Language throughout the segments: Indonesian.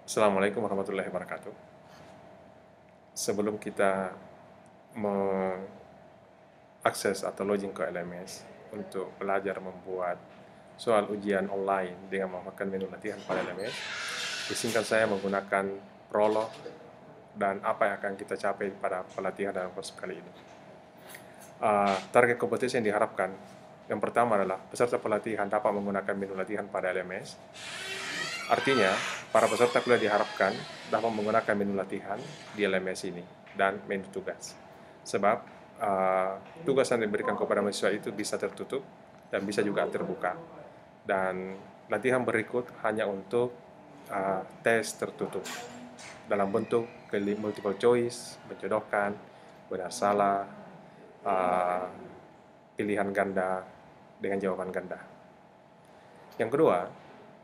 Assalamualaikum warahmatullahi wabarakatuh. Sebelum kita mengakses atau login ke LMS untuk belajar membuat soal ujian online dengan memanfaatkan menu latihan pada LMS, izinkan saya menggunakan prolog dan apa yang akan kita capai pada pelatihan dalam course kali ini. Target kompetisi yang diharapkan, yang pertama adalah peserta pelatihan dapat menggunakan menu latihan pada LMS. Artinya, para peserta kuliah diharapkan dapat menggunakan menu latihan di LMS ini dan menu tugas. Sebab tugas yang diberikan kepada mahasiswa itu bisa tertutup dan bisa juga terbuka. Dan latihan berikut hanya untuk tes tertutup dalam bentuk multiple choice, menjodohkan, benar salah, pilihan ganda dengan jawaban ganda. Yang kedua,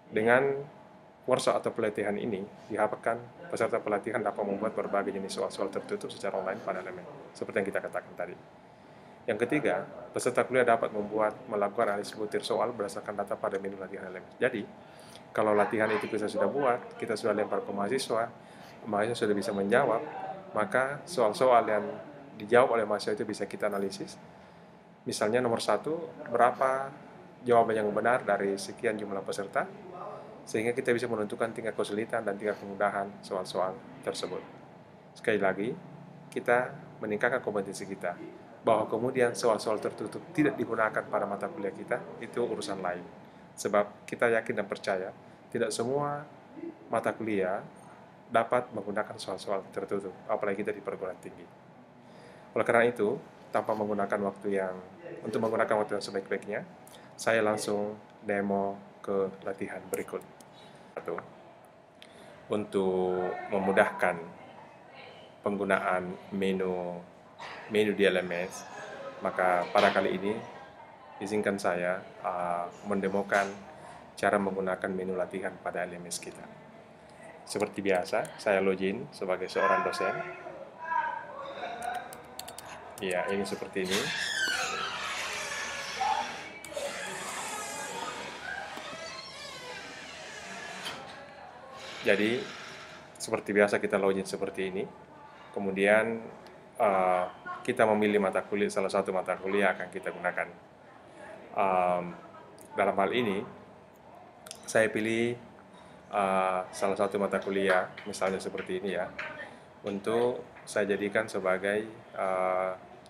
dengan workshop atau pelatihan ini diharapkan peserta pelatihan dapat membuat berbagai jenis soal-soal tertutup secara online pada LMS, seperti yang kita katakan tadi. Yang ketiga, peserta kuliah dapat melakukan analisis butir soal berdasarkan data pada menu latihan LMS. Jadi, kalau latihan itu kita sudah buat, kita sudah lempar ke mahasiswa sudah bisa menjawab, maka soal-soal yang dijawab oleh mahasiswa itu bisa kita analisis. Misalnya nomor 1, berapa jawaban yang benar dari sekian jumlah peserta, sehingga kita bisa menentukan tingkat kesulitan dan tingkat kemudahan soal-soal tersebut. Sekali lagi, kita meningkatkan kompetensi kita, bahwa kemudian soal-soal tertutup tidak digunakan pada mata kuliah kita, itu urusan lain. Sebab kita yakin dan percaya, tidak semua mata kuliah dapat menggunakan soal-soal tertutup, apalagi kita di perguruan tinggi. Oleh karena itu, tanpa menggunakan untuk menggunakan waktu yang sebaik-baiknya, saya langsung demo ke latihan berikut. Untuk memudahkan penggunaan menu di LMS, maka pada kali ini izinkan saya mendemokan cara menggunakan menu latihan pada LMS kita. Seperti biasa, saya login sebagai seorang dosen. Ya, ini seperti ini. Jadi, seperti biasa kita login seperti ini. Kemudian kita memilih mata kuliah, salah satu mata kuliah akan kita gunakan. Dalam hal ini, saya pilih salah satu mata kuliah, misalnya seperti ini ya, untuk saya jadikan sebagai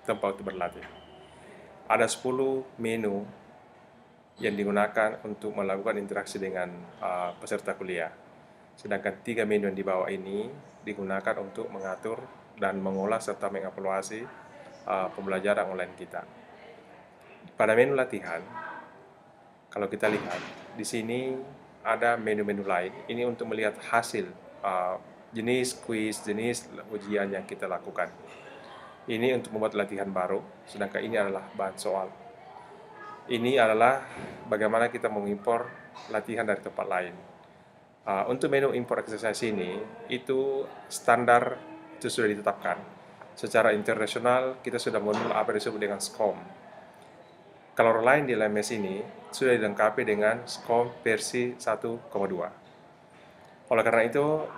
tempat untuk berlatih. Ada 10 menu yang digunakan untuk melakukan interaksi dengan peserta kuliah. Sedangkan 3 menu yang di bawah ini digunakan untuk mengatur dan mengolah serta mengevaluasi pembelajaran online kita. Pada menu latihan, kalau kita lihat di sini ada menu-menu lain. Ini untuk melihat hasil jenis kuis, jenis ujian yang kita lakukan. Ini untuk membuat latihan baru, sedangkan ini adalah bahan soal. Ini adalah bagaimana kita mengimpor latihan dari tempat lain. Untuk menu import exercise ini, itu standar itu sudah ditetapkan. Secara internasional, kita sudah mengenal apa yang disebut dengan SCORM. Kalau lain di LMS ini, sudah dilengkapi dengan SCORM versi 1,2. Oleh karena itu,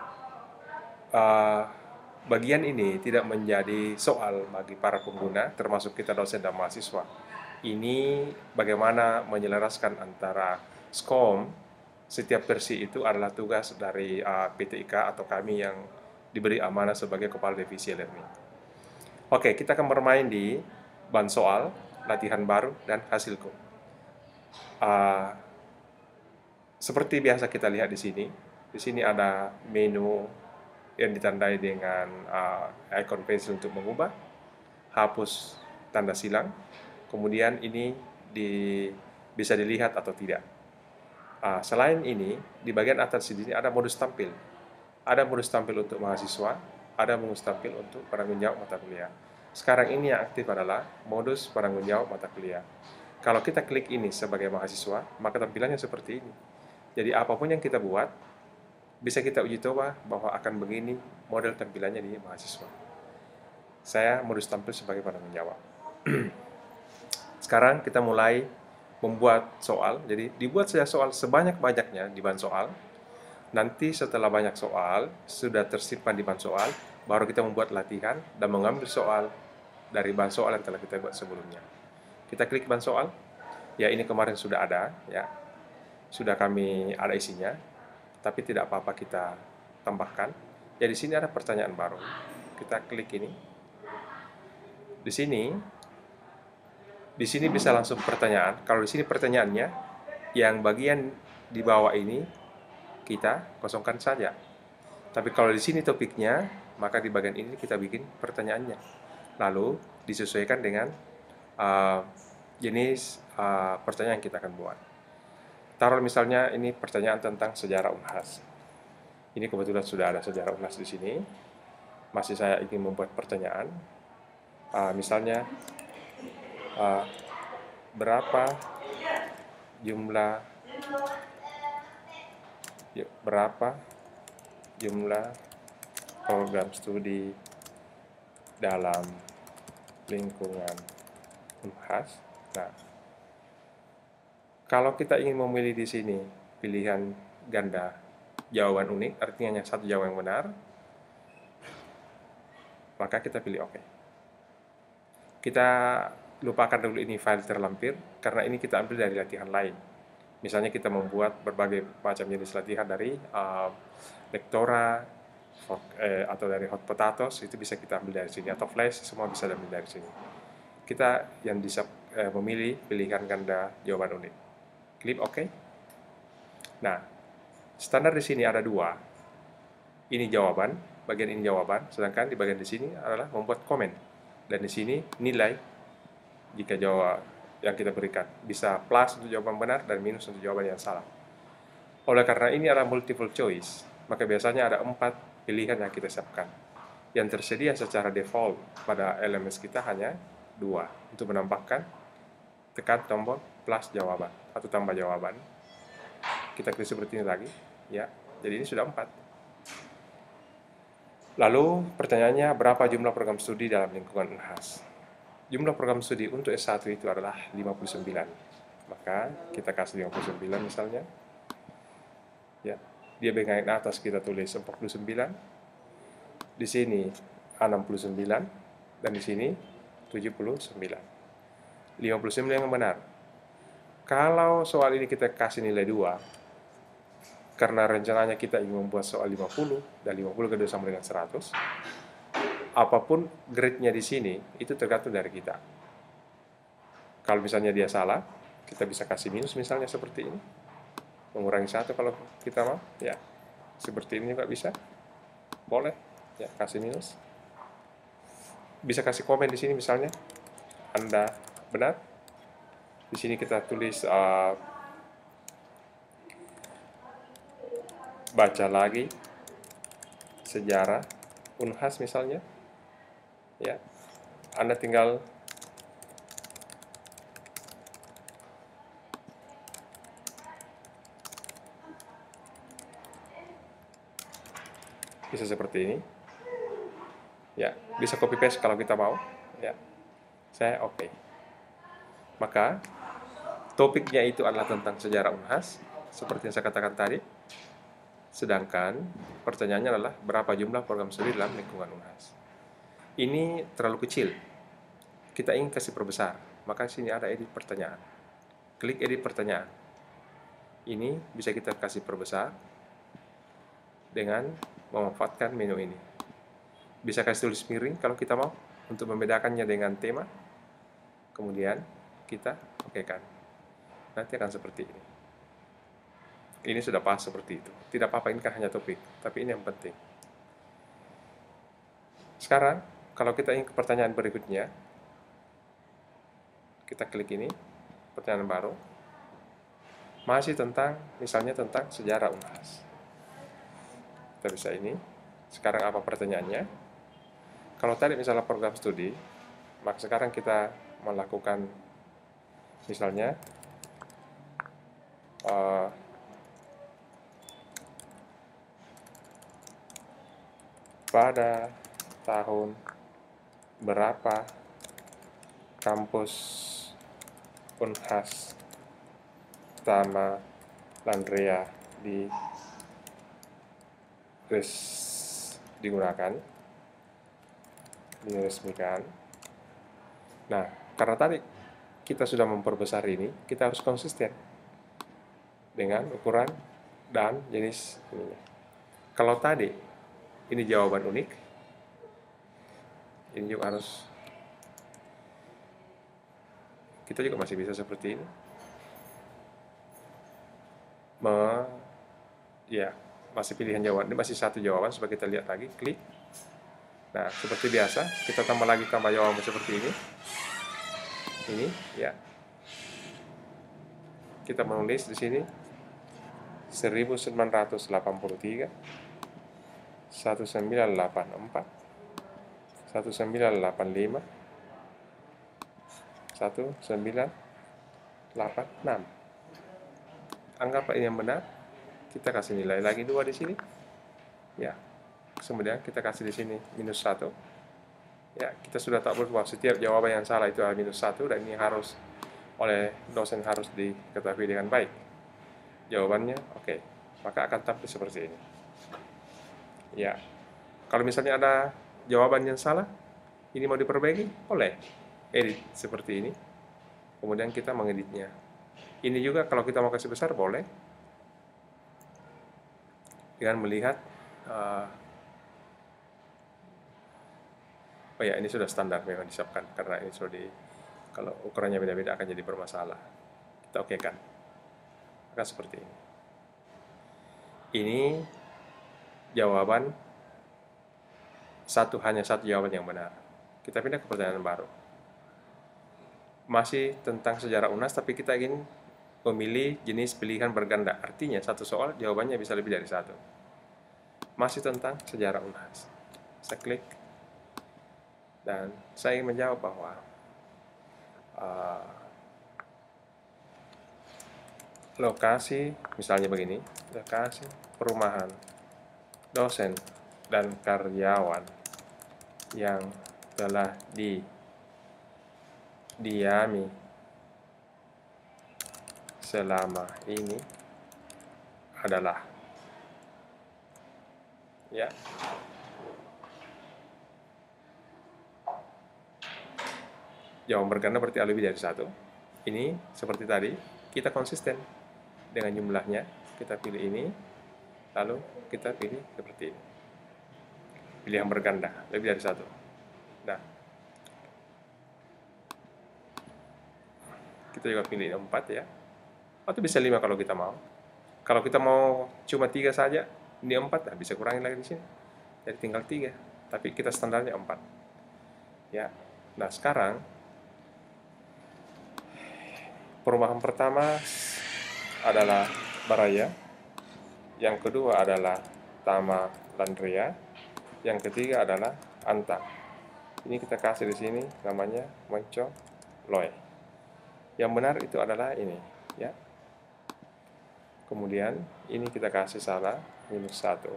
bagian ini tidak menjadi soal bagi para pengguna, termasuk kita dosen dan mahasiswa. Ini bagaimana menyelaraskan antara SCORM, setiap versi itu adalah tugas dari PTIK atau kami yang diberi amanah sebagai kepala divisi learning. Oke, kita akan bermain di bahan soal, latihan baru, dan hasilku. Seperti biasa kita lihat di sini. Di sini ada menu yang ditandai dengan icon pensil untuk mengubah, hapus tanda silang, kemudian ini bisa dilihat atau tidak. Selain ini, di bagian atas sini ada modus tampil. Ada modus tampil untuk mahasiswa, ada modus tampil untuk penanggung jawab mata kuliah. Sekarang ini yang aktif adalah modus penanggung jawab mata kuliah. Kalau kita klik ini sebagai mahasiswa, maka tampilannya seperti ini. Jadi apapun yang kita buat, bisa kita uji coba bahwa akan begini model tampilannya di mahasiswa. Saya modus tampil sebagai penanggung jawab. Sekarang kita mulai membuat soal. Jadi dibuat saja soal sebanyak-banyaknya di bahan soal. Nanti setelah banyak soal, sudah tersimpan di bahan soal, baru kita membuat latihan dan mengambil soal dari bahan soal yang telah kita buat sebelumnya. Kita klik bahan soal, ya ini kemarin sudah ada, ya sudah kami ada isinya, tapi tidak apa-apa kita tambahkan. Ya di sini ada pertanyaan baru. Kita klik ini. Di sini bisa langsung pertanyaan. Kalau di sini pertanyaannya, yang bagian di bawah ini kita kosongkan saja. Tapi kalau di sini topiknya, maka di bagian ini kita bikin pertanyaannya. Lalu disesuaikan dengan jenis pertanyaan yang kita akan buat. Taruh misalnya ini pertanyaan tentang sejarah Unhas. Ini kebetulan sudah ada sejarah Unhas di sini. Masih saya ingin membuat pertanyaan. Misalnya berapa jumlah program studi dalam lingkungan Unhas. Nah, kalau kita ingin memilih di sini pilihan ganda jawaban unik, artinya hanya satu jawaban yang benar, maka kita pilih OK. Kita lupakan dulu ini file terlampir, karena ini kita ambil dari latihan lain. Misalnya kita membuat berbagai macam jenis latihan dari Lectora atau dari Hot Potatoes, itu bisa kita ambil dari sini, atau Flash, semua bisa diambil dari sini. Kita yang bisa memilih pilihan ganda jawaban unik. Klik OK. Nah, standar di sini ada dua. Ini jawaban, bagian ini jawaban, sedangkan di bagian di sini adalah membuat komen. Dan di sini nilai jika jawab yang kita berikan bisa plus untuk jawaban benar dan minus untuk jawaban yang salah. Oleh karena ini adalah multiple choice, maka biasanya ada 4 pilihan yang kita siapkan. Yang tersedia secara default pada LMS kita hanya 2. Untuk menambahkan, tekan tombol plus jawaban atau tambah jawaban. Kita klik seperti ini lagi, ya. Jadi ini sudah 4. Lalu pertanyaannya, berapa jumlah program studi dalam lingkungan Unhas? Jumlah program studi untuk S1 itu adalah 59. Maka kita kasih 59 misalnya. Ya, dia bagian atas kita tulis 49. Di sini 69 dan di sini 79. 59 yang benar. Kalau soal ini kita kasih nilai 2, karena rencananya kita ingin membuat soal 50 dan 50 kedua sama dengan 100, apapun grade-nya di sini itu tergantung dari kita. Kalau misalnya dia salah, kita bisa kasih minus misalnya seperti ini, mengurangi 1 kalau kita mau, ya seperti ini juga bisa, boleh, ya kasih minus. Bisa kasih komen di sini misalnya, Anda benar. Di sini kita tulis baca lagi sejarah Unhas misalnya, ya Anda tinggal bisa seperti ini, ya bisa copy paste kalau kita mau, ya saya OK. Maka topiknya itu adalah tentang sejarah Unhas seperti yang saya katakan tadi. Sedangkan pertanyaannya adalah berapa jumlah program studi dalam lingkungan Unhas. Ini terlalu kecil. Kita ingin kasih perbesar, maka sini ada edit pertanyaan. Klik edit pertanyaan. Ini bisa kita kasih perbesar dengan memanfaatkan menu ini. Bisa kasih tulis miring kalau kita mau untuk membedakannya dengan tema. Kemudian kita OK-kan. Nanti akan seperti ini. Ini sudah pas seperti itu. Tidak apa-apa, ini kan hanya topik, tapi ini yang penting. Sekarang, kalau kita ingin ke pertanyaan berikutnya, kita klik ini, pertanyaan baru. Masih tentang, misalnya tentang sejarah Unhas. Kita bisa ini. Sekarang apa pertanyaannya? Kalau tadi misalnya program studi, maka sekarang kita melakukan, misalnya, pada tahun berapa kampus Unhas Tama Landrea digunakan, diresmikan. Nah, karena tadi kita sudah memperbesar ini, kita harus konsisten dengan ukuran dan jenis ininya. Kalau tadi ini jawaban unik, ini juga harus, kita juga masih bisa seperti ini. Ya, masih pilihan jawaban, ini masih satu jawaban. Coba kita lihat lagi, klik. Nah, seperti biasa, kita tambah lagi tambah jawaban seperti ini. Ini, ya. Kita menulis di sini 1983, 1984, 1985, 1986. Anggap ini yang benar. Kita kasih nilai lagi 2 di sini. Ya. Kemudian kita kasih di sini -1. Ya, kita sudah tahu bahwa setiap jawaban yang salah itu adalah -1, dan ini harus oleh dosen harus diketahui dengan baik. Jawabannya oke, maka akan tampil seperti ini. Ya. Kalau misalnya ada jawaban yang salah, ini mau diperbaiki, boleh edit seperti ini. Kemudian kita mengeditnya. Ini juga kalau kita mau kasih besar boleh, dengan melihat oh ya, ini sudah standar memang disiapkan, karena ini sudah kalau ukurannya beda-beda akan jadi bermasalah. Kita oke kan, maka seperti ini. Ini jawaban hanya satu jawaban yang benar. Kita pindah ke pertanyaan baru. Masih tentang sejarah UNAS, tapi kita ingin memilih jenis pilihan berganda. Artinya satu soal jawabannya bisa lebih dari satu. Masih tentang sejarah UNAS. Saya klik dan saya ingin menjawab bahwa lokasi, misalnya begini, lokasi perumahan dosen dan karyawan yang telah didiami selama ini adalah, ya, jawaban berganda berarti lebih dari satu. Ini seperti tadi, kita konsisten dengan jumlahnya. Kita pilih ini, lalu kita pilih seperti ini. Pilihan berganda, lebih dari satu. Nah, kita juga pilih 4 ya. Atau bisa 5 kalau kita mau. Kalau kita mau cuma 3 saja, ini 4, nah bisa kurangi lagi di sini. Jadi tinggal 3, tapi kita standarnya 4. Ya. Nah, sekarang perumahan pertama adalah Baraya, yang kedua adalah Tama Landria, yang ketiga adalah Anta. Ini kita kasih di sini namanya Monco Loe. Yang benar itu adalah ini, ya. Kemudian ini kita kasih salah -1.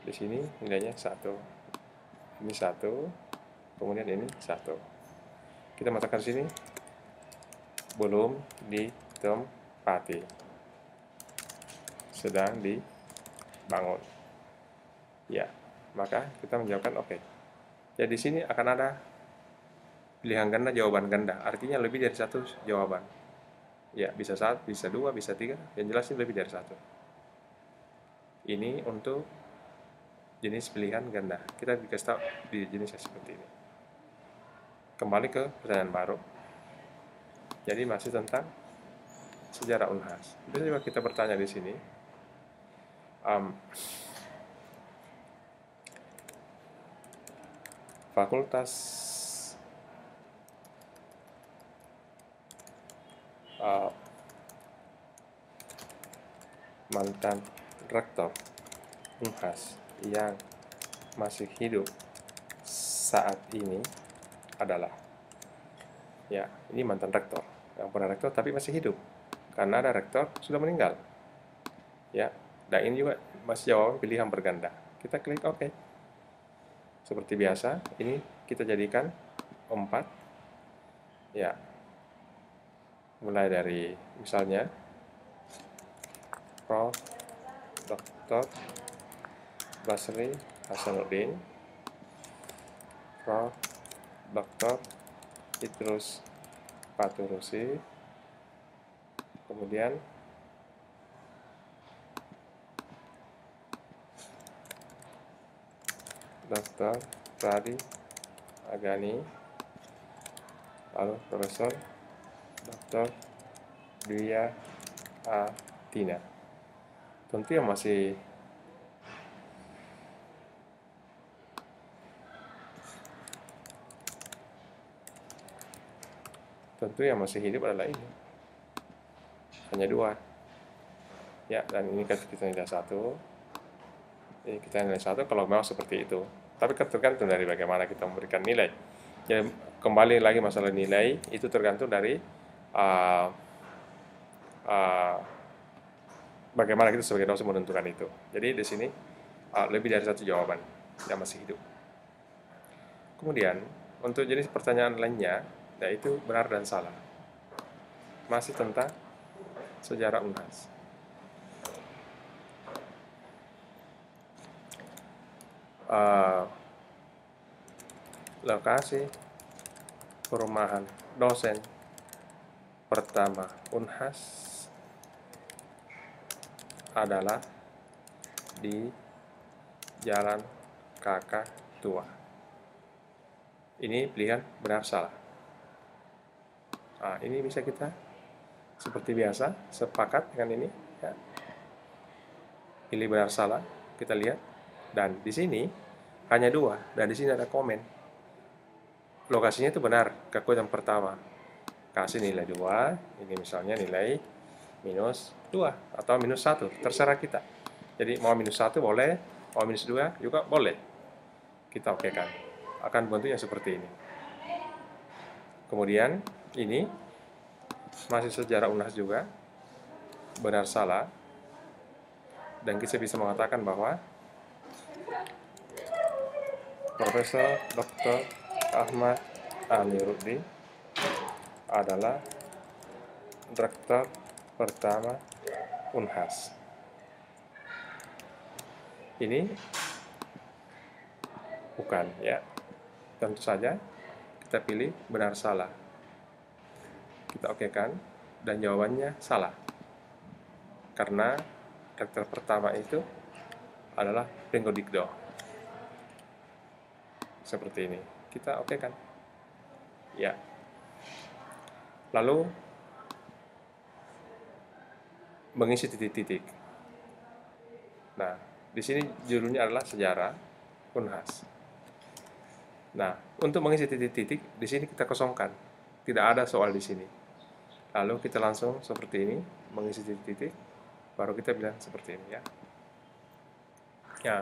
Di sini nilainya 1. Ini 1. Kemudian ini 1. Kita mengatakan sini belum ditempati, sedang dibangun. Ya, maka kita menjawabkan oke. Jadi di sini akan ada pilihan ganda, jawaban ganda. Artinya lebih dari satu jawaban. Ya, bisa 1, bisa 2, bisa 3. Yang jelas ini lebih dari 1. Ini untuk jenis pilihan ganda. Kita dikasih tahu di jenisnya seperti ini. Kembali ke pertanyaan baru. Jadi masih tentang sejarah UNHAS. Bisa juga kita bertanya di sini. Fakultas mantan rektor UNHAS yang masih hidup saat ini adalah, ya, ini mantan rektor yang pernah rektor tapi masih hidup, karena ada rektor sudah meninggal, ya. Dan ini juga masih jawaban pilihan berganda. Kita klik oke. Seperti biasa, ini kita jadikan 4, ya. Mulai dari misalnya Prof. Dr. Basri Hasanuddin, Prof. Dr. Idrus Paturusi, kemudian Dr. Radi Agani, lalu Profesor Dr. Dwiya Atina. Tentu yang masih hidup adalah ini, hanya 2 ya, dan ini kan kita nilai 1, ini kita nilai 1 kalau memang seperti itu, tapi kan tergantung dari bagaimana kita memberikan nilai. Jadi kembali lagi masalah nilai itu tergantung dari bagaimana kita sebagai dosen menentukan itu. Jadi di sini lebih dari 1 jawaban yang masih hidup. Kemudian untuk jenis pertanyaan lainnya, yaitu benar dan salah, masih tentang sejarah Unhas. Lokasi perumahan dosen pertama Unhas adalah di Jalan Kakak Tua. Ini pilihan benar salah. Ini bisa kita seperti biasa sepakat dengan ini ya. Pilih benar salah, kita lihat, dan di sini hanya 2, dan di sini ada komen. Lokasinya itu benar, kekuatan pertama. Kasih nilai 2, ini misalnya nilai -2 atau -1, terserah kita. Jadi mau -1 boleh, mau -2 juga boleh. Kita okekan. Akan bentuknya seperti ini. Kemudian ini masih sejarah Unhas juga, benar salah, dan kita bisa mengatakan bahwa Profesor Dr. Ahmad Amiruddin adalah rektor pertama Unhas. Ini bukan ya. Tentu saja kita pilih benar salah. Kita okekan dan jawabannya salah. Karena rektor pertama itu adalah Pringgodikdo. Seperti ini. Kita okekan. Ya. Lalu mengisi titik-titik. Nah, di sini judulnya adalah sejarah Unhas. Nah, untuk mengisi titik-titik, di sini kita kosongkan. Tidak ada soal di sini. Lalu kita langsung seperti ini, mengisi titik-titik, baru kita bilang seperti ini ya. Ya,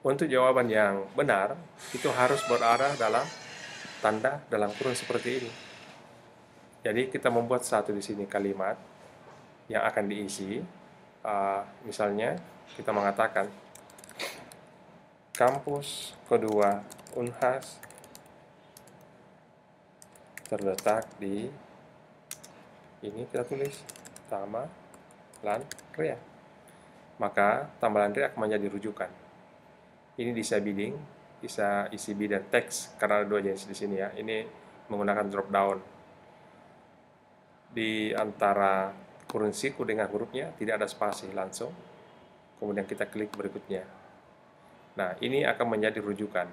untuk jawaban yang benar, itu harus berada dalam tanda dalam kurung seperti ini. Jadi kita membuat satu di sini kalimat yang akan diisi. Misalnya kita mengatakan kampus kedua Unhas terletak di ini, kita tulis Tamalan Ria. Maka Tamalan Ria akan menjadi rujukan. Ini bisa bidding, bisa isi bidang teks karena ada 2 jenis di sini ya. Ini menggunakan drop down. Di antara kurung siku dengan hurufnya tidak ada spasi, langsung. Kemudian kita klik berikutnya. Nah, ini akan menjadi rujukan.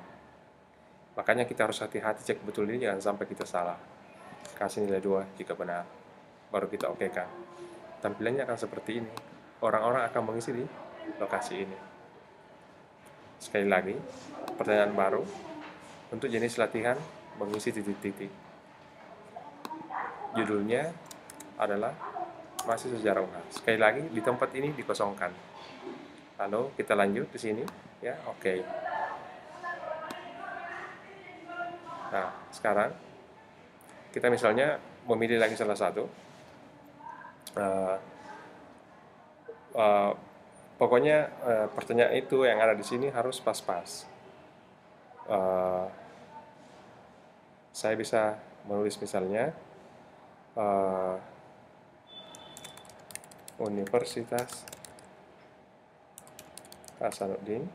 Makanya kita harus hati-hati cek betul ini, jangan sampai kita salah. Kasih nilai 2 jika benar. Baru kita okekan. Tampilannya akan seperti ini. Orang-orang akan mengisi di lokasi ini. Sekali lagi, pertanyaan baru. Untuk jenis latihan, mengisi titik-titik. Judulnya adalah masih sejarah Unhas. Sekali lagi, di tempat ini dikosongkan. Lalu kita lanjut di sini. Ya, oke. Nah, sekarang kita misalnya memilih lagi salah satu. Pokoknya pertanyaan itu yang ada di sini harus pas-pas. Saya bisa menulis misalnya Universitas Hasanuddin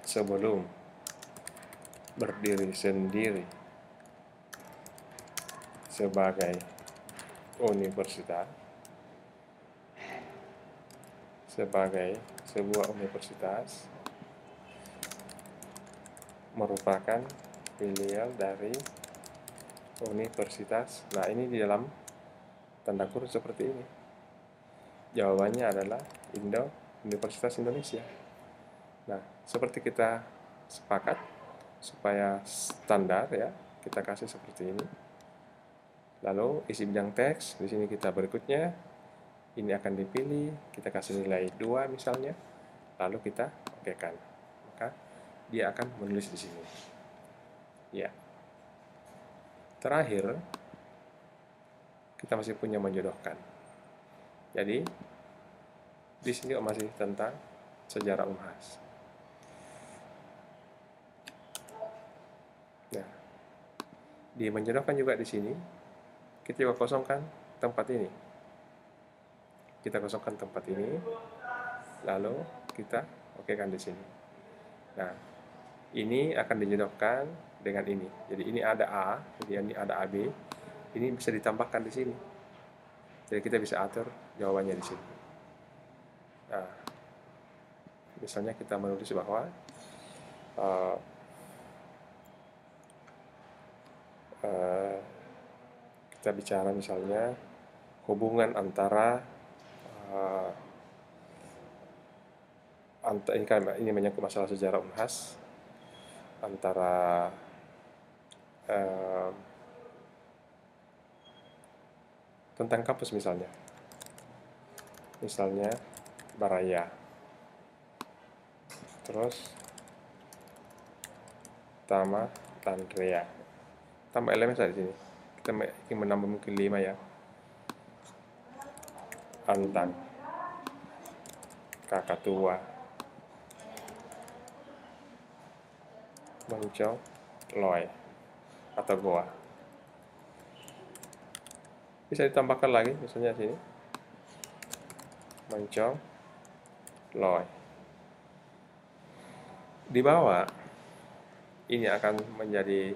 sebelum berdiri sendiri sebagai universitas, sebagai sebuah universitas, merupakan filial dari universitas. Nah, ini di dalam tanda kurung seperti ini. Jawabannya adalah Universitas Indonesia. Nah, seperti kita sepakat supaya standar ya, kita kasih seperti ini. Lalu isi bidang teks, di sini kita berikutnya, ini akan dipilih, kita kasih nilai 2 misalnya, lalu kita okekan. Maka dia akan menulis di sini. Ya. Terakhir, kita masih punya menjodohkan. Jadi, di sini masih tentang sejarah Unhas. Nah, di menjodohkan juga di sini, kita juga kosongkan tempat ini. Kita kosongkan tempat ini, lalu kita okekan di sini. Nah, ini akan dijodohkan dengan ini. Jadi ini ada A, jadi ini ada AB. Ini bisa ditambahkan di sini. Jadi kita bisa atur jawabannya di sini. Nah, misalnya kita menulis bahwa kita bicara misalnya hubungan antara ini menyangkut masalah sejarah Unhas antara tentang kampus misalnya Baraya, terus Tama Tandrea, tambah elemen saja di sini. Kita ingin menambah mungkin 5 ya. Antang, Kakatua, Moncong, Loy, atau Goa. Bisa ditambahkan lagi, misalnya sini, Moncong, Loy. Di bawah, ini akan menjadi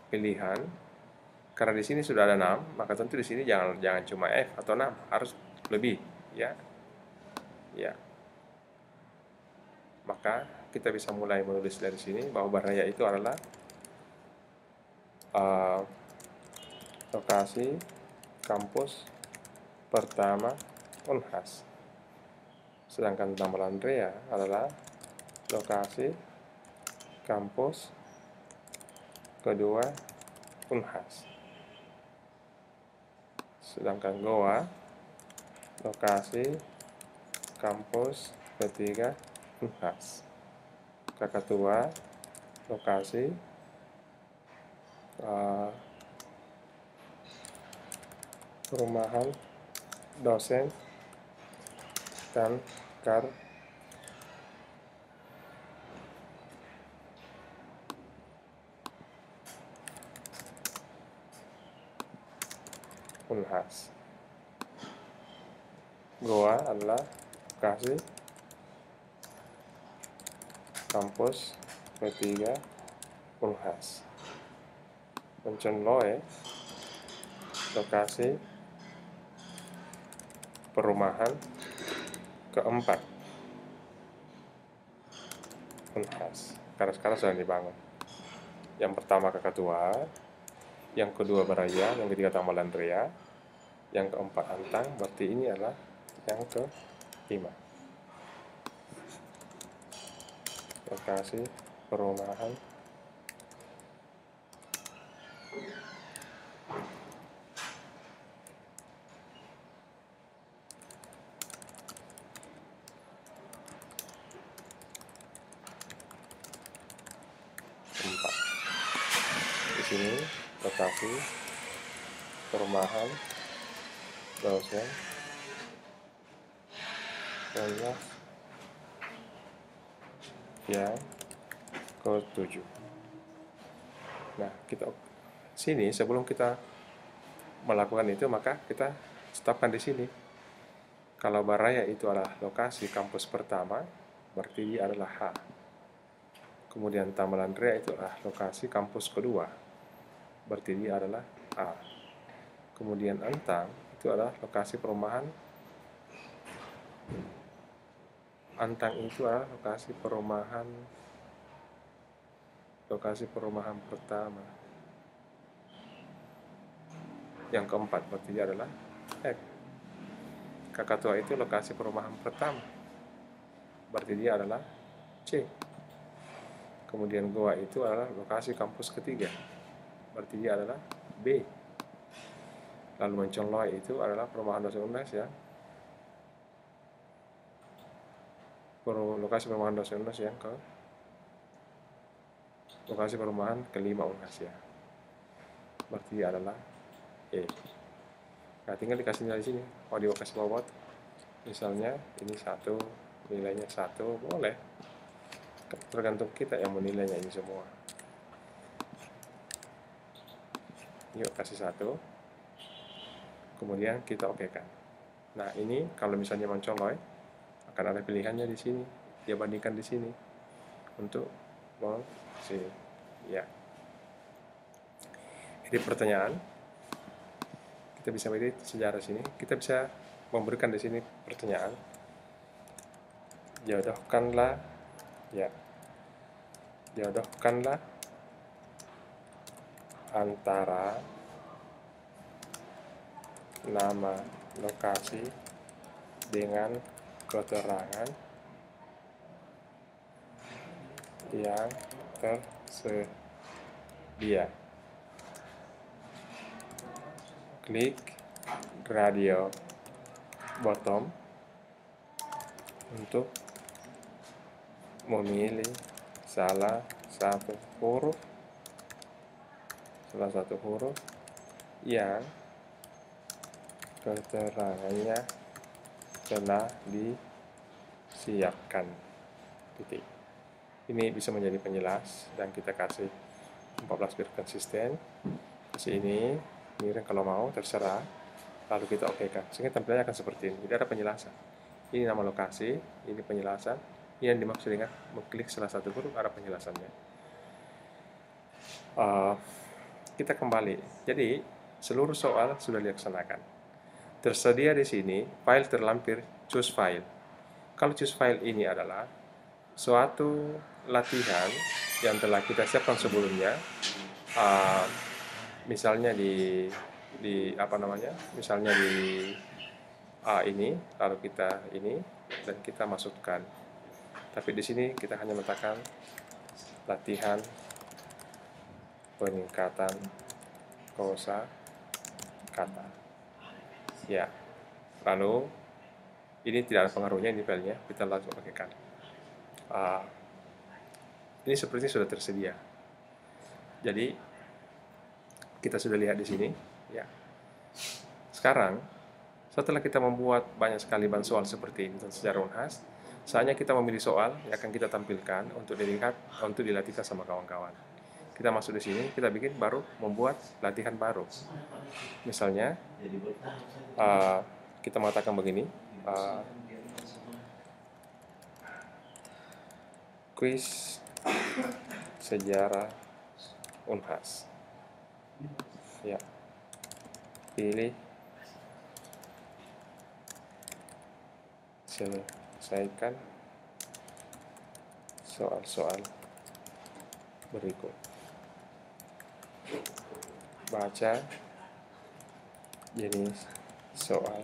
pilihan. Karena di sini sudah ada 6, maka tentu di sini jangan cuma F atau 6, harus lebih, ya. Ya. Maka kita bisa mulai menulis dari sini bahwa Baraya itu adalah lokasi kampus pertama Unhas. Sedangkan Tamalandrea adalah lokasi kampus kedua Unhas. Sedangkan Goa lokasi kampus ketiga Unhas. Kakatua lokasi perumahan dosen dan Unhas. Goa adalah lokasi kampus ketiga Unhas. Moncong lokasi perumahan keempat Unhas. Karena sekarang sedang dibangun. Yang pertama Kakatua, yang kedua Baraya, yang ketiga Tamalandrea, yang keempat Antang. Berarti ini adalah yang kelima. Lokasi perumahan keempat. Di sini lokasi perumahan dosen adalah yang ke-7. Nah, kita sini sebelum kita melakukan itu, maka kita tetapkan di sini. Kalau Baraya itu adalah lokasi kampus pertama, berarti dia adalah H. Kemudian Taman Andrea itu adalah lokasi kampus kedua, berarti dia adalah A. Kemudian Antang itu adalah lokasi perumahan. Antang itu adalah lokasi perumahan pertama. Yang keempat berarti dia adalah F. Kakatua itu lokasi perumahan pertama, berarti dia adalah C. Kemudian Goa itu adalah lokasi kampus ketiga, berarti dia adalah B. Lalu Menconloy itu adalah perumahan dosen UNAS ya. Lokasi perumahan dosen UNAS yang ke lokasi perumahan kelima UNAS ya, berarti dia adalah E. Nah, tinggal dikasih nilai di sini. Mau dikasih bobot, misalnya ini 1, nilainya 1, boleh. Tergantung kita yang menilainya ini semua. Yuk kasih 1. Kemudian kita okekan. Nah, ini kalau misalnya Mencolloy akan ada pilihannya di sini. Dia bandingkan di sini untuk ya. Jadi pertanyaan kita bisa beri sejarah sini. Kita bisa memberikan di sini pertanyaan. Jodohkanlah antara nama lokasi dengan keterangan yang tersedia. Klik radio bottom untuk memilih salah satu huruf yang keterangannya telah disiapkan. Titik. Ini bisa menjadi penjelas dan kita kasih 14 biar konsisten. Kasih ini miring kalau mau, terserah. Lalu kita okekan. Sehingga tampilannya akan seperti ini. Jadi ada penjelasan. Ini nama lokasi, ini penjelasan. Ini yang dimaksud dengan mengklik salah satu huruf, ada penjelasannya. Kita kembali. Jadi seluruh soal sudah dilaksanakan. Tersedia di sini file terlampir choose file. Kalau choose file ini adalah suatu latihan yang telah kita siapkan sebelumnya. Misalnya misalnya di ini, lalu kita ini dan kita masukkan. Tapi di sini kita hanya meletakkan latihan peningkatan kosa kata. Ya, lalu ini tidak ada pengaruhnya di filenya, kita langsung pakaikan. Ini sepertinya sudah tersedia. Jadi kita sudah lihat di sini. Ya. Sekarang setelah kita membuat banyak sekali bahan soal seperti ini dan secara UNHAS, saatnya kita memilih soal yang akan kita tampilkan untuk dilihat, untuk dilatihkan sama kawan-kawan. Kita masuk di sini, kita bikin baru membuat latihan baru. Misalnya, kita mengatakan begini, kuis sejarah UNHAS. Ya, pilih selesaikan soal-soal berikut. Baca jenis soal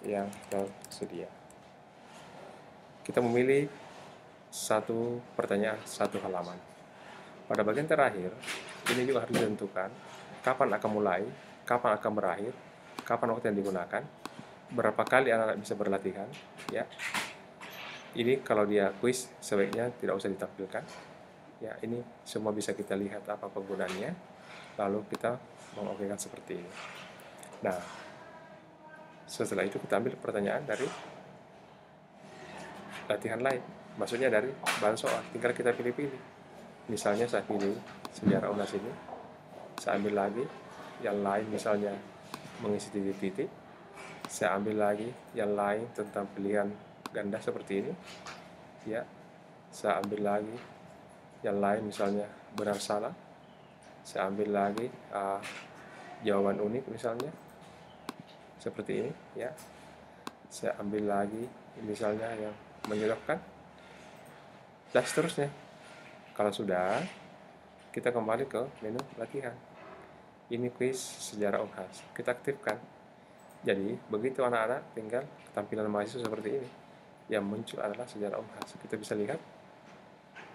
yang tersedia. Kita memilih satu pertanyaan, satu halaman. Pada bagian terakhir, ini juga harus ditentukan kapan akan mulai, kapan akan berakhir, kapan waktu yang digunakan, berapa kali anak-anak bisa berlatihan. Ya, ini kalau dia kuis sebaiknya tidak usah ditampilkan. Ya, ini semua bisa kita lihat apa penggunaannya, lalu kita mengokekan seperti ini. Nah, setelah itu kita ambil pertanyaan dari latihan lain, maksudnya dari bahan soal, tinggal kita pilih-pilih. Misalnya saya pilih sejarah UNAS ini, saya ambil lagi yang lain, misalnya mengisi titik-titik, saya ambil lagi yang lain tentang pilihan ganda seperti ini, ya. Saya ambil lagi yang lain, misalnya benar salah. Saya ambil lagi jawaban unik misalnya seperti ini, ya. Saya ambil lagi misalnya yang menyebabkan, dan seterusnya. Kalau sudah, kita kembali ke menu latihan. Ini kuis sejarah Unhas, kita aktifkan. Jadi begitu anak-anak, tinggal tampilan mahasiswa seperti ini. Yang muncul adalah sejarah Unhas. Kita bisa lihat,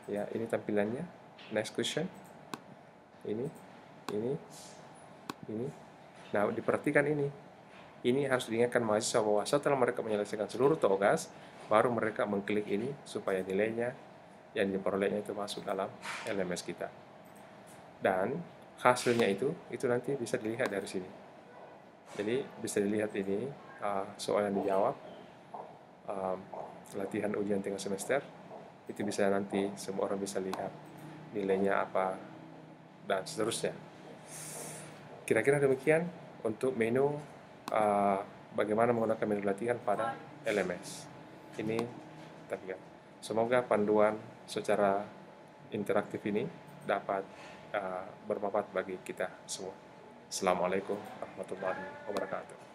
ya, ini tampilannya. Next question. Ini. Nah, diperhatikan ini. Ini harus diingatkan mahasiswa bahwa setelah mereka menyelesaikan seluruh tugas, baru mereka mengklik ini supaya nilainya yang diperolehnya itu masuk dalam LMS kita. Dan hasilnya itu nanti bisa dilihat dari sini. Jadi bisa dilihat ini soal yang dijawab, latihan ujian tengah semester, itu bisa nanti semua orang bisa lihat nilainya apa dan seterusnya. Kira-kira demikian untuk menu bagaimana menggunakan menu latihan pada LMS. Ini tadi kan. Semoga panduan secara interaktif ini dapat bermanfaat bagi kita semua. Assalamualaikum warahmatullahi wabarakatuh.